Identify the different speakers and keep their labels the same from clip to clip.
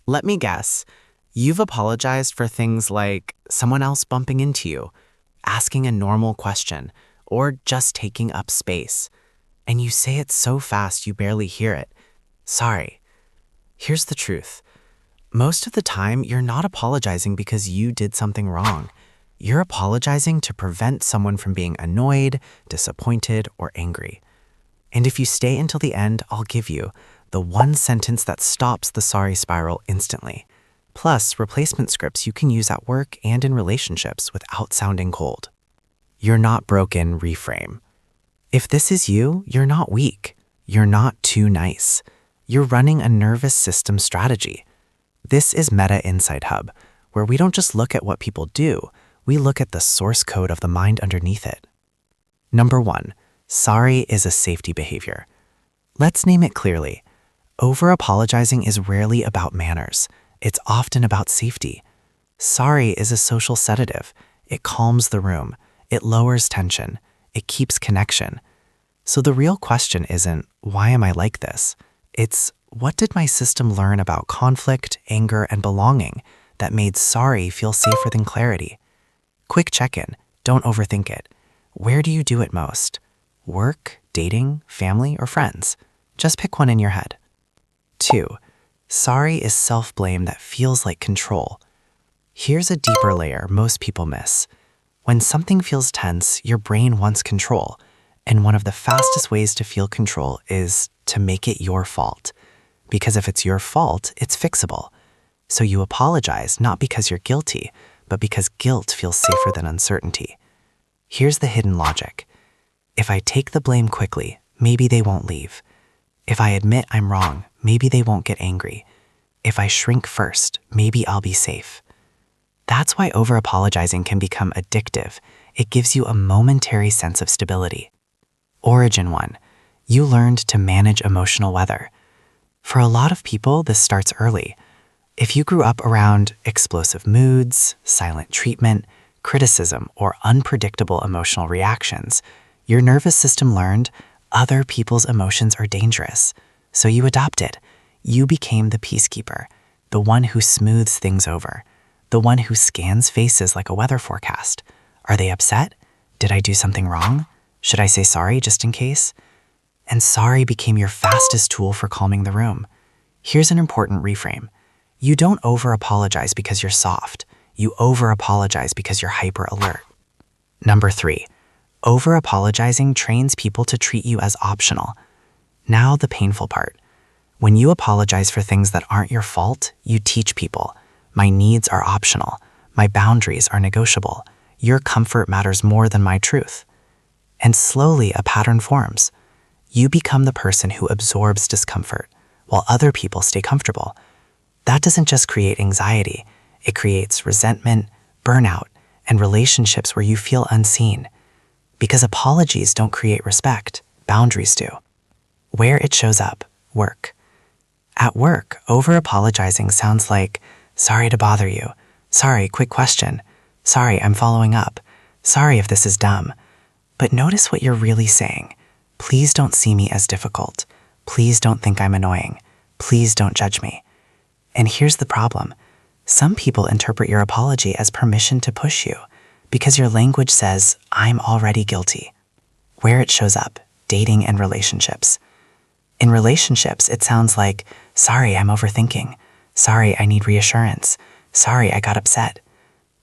Speaker 1: Let me guess. You've apologized for things like someone else bumping into you, asking a normal question, or just taking up space. And you say it so fast you barely hear it. Sorry. Here's the truth. Most of the time, you're not apologizing because you did something wrong. You're apologizing to prevent someone from being annoyed, disappointed, or angry. And if you stay until the end, I'll give you the one sentence that stops the sorry spiral instantly. Plus, replacement scripts you can use at work and in relationships without sounding cold. You're not broken, reframe. If this is you, you're not weak. You're not too nice. You're running a nervous system strategy. This is Meta Insight Hub, where we don't just look at what people do, we look at the source code of the mind underneath it. Number 1, sorry is a safety behavior. Let's name it clearly. Over-apologizing is rarely about manners. It's often about safety. Sorry is a social sedative. It calms the room. It lowers tension. It keeps connection. So the real question isn't, why am I like this? It's, what did my system learn about conflict, anger, and belonging that made sorry feel safer than clarity? Quick check-in. Don't overthink it. Where do you do it most? Work, dating, family, or friends? Just pick one in your head. 2, sorry is self-blame that feels like control. Here's a deeper layer most people miss. When something feels tense, your brain wants control, and one of the fastest ways to feel control is to make it your fault. Because if it's your fault, it's fixable. So you apologize not because you're guilty, but because guilt feels safer than uncertainty. Here's the hidden logic. If I take the blame quickly, maybe they won't leave. If I admit I'm wrong, maybe they won't get angry. If I shrink first, maybe I'll be safe. That's why over-apologizing can become addictive. It gives you a momentary sense of stability. Origin 1. You learned to manage emotional weather. For a lot of people, this starts early. If you grew up around explosive moods, silent treatment, criticism, or unpredictable emotional reactions, your nervous system learned other people's emotions are dangerous. So you adopted. You became the peacekeeper, the one who smooths things over, the one who scans faces like a weather forecast. Are they upset? Did I do something wrong? Should I say sorry just in case? And sorry became your fastest tool for calming the room. Here's an important reframe. You don't over-apologize because you're soft. You over-apologize because you're hyper-alert. Number 3, over-apologizing trains people to treat you as optional. Now the painful part. When you apologize for things that aren't your fault, you teach people, my needs are optional, my boundaries are negotiable, your comfort matters more than my truth. And slowly a pattern forms. You become the person who absorbs discomfort, while other people stay comfortable. That doesn't just create anxiety, it creates resentment, burnout, and relationships where you feel unseen. Because apologies don't create respect, boundaries do. Where it shows up, work. At work, over-apologizing sounds like, sorry to bother you, sorry, quick question, sorry, I'm following up, sorry if this is dumb. But notice what you're really saying. Please don't see me as difficult. Please don't think I'm annoying. Please don't judge me. And here's the problem. Some people interpret your apology as permission to push you because your language says, I'm already guilty. Where it shows up, dating and relationships. In relationships, it sounds like, sorry, I'm overthinking. Sorry, I need reassurance. Sorry, I got upset.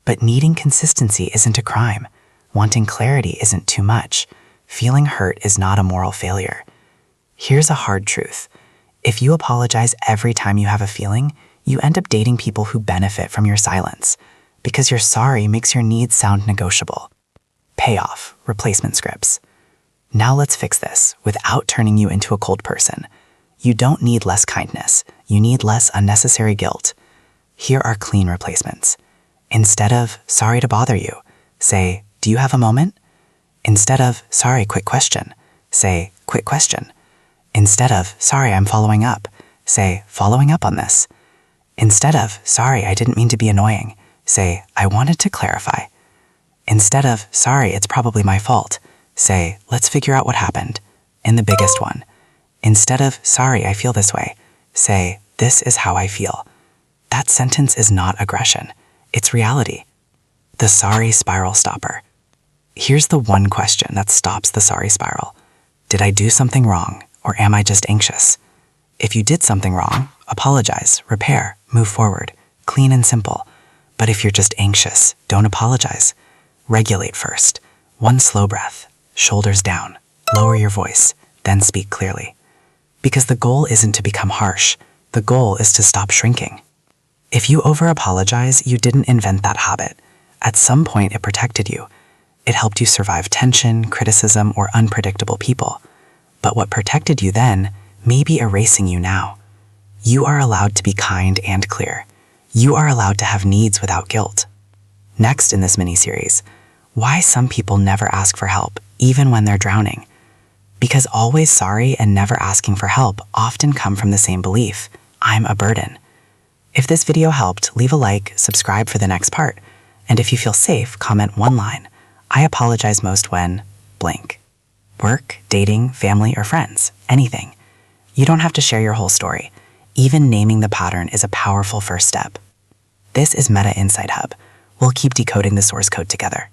Speaker 1: But needing consistency isn't a crime. Wanting clarity isn't too much. Feeling hurt is not a moral failure. Here's a hard truth. If you apologize every time you have a feeling, you end up dating people who benefit from your silence, because your sorry makes your needs sound negotiable. Payoff, replacement scripts. Now let's fix this without turning you into a cold person. You don't need less kindness. You need less unnecessary guilt. Here are clean replacements. Instead of, sorry to bother you, say, do you have a moment? Instead of, sorry, quick question, say, quick question. Instead of, sorry, I'm following up, say, following up on this. Instead of, sorry, I didn't mean to be annoying, say, I wanted to clarify. Instead of, sorry, it's probably my fault, say, let's figure out what happened. And the biggest one. Instead of, sorry, I feel this way, say, this is how I feel. That sentence is not aggression. It's reality. The sorry spiral stopper. Here's the one question that stops the sorry spiral. Did I do something wrong, or am I just anxious? If you did something wrong, apologize, repair, move forward. Clean and simple. But if you're just anxious, don't apologize. Regulate first. One slow breath, shoulders down, lower your voice, then speak clearly. Because the goal isn't to become harsh. The goal is to stop shrinking. If you over-apologize, you didn't invent that habit. At some point, it protected you. It helped you survive tension, criticism, or unpredictable people. But what protected you then may be erasing you now. You are allowed to be kind and clear. You are allowed to have needs without guilt. Next in this mini-series, why some people never ask for help, even when they're drowning. Because always sorry and never asking for help often come from the same belief: I'm a burden. If this video helped, leave a like, subscribe for the next part, and if you feel safe, comment one line. I apologize most when blank. Work, dating, family, or friends, anything. You don't have to share your whole story. Even naming the pattern is a powerful first step. This is Meta Insight Hub. We'll keep decoding the source code together.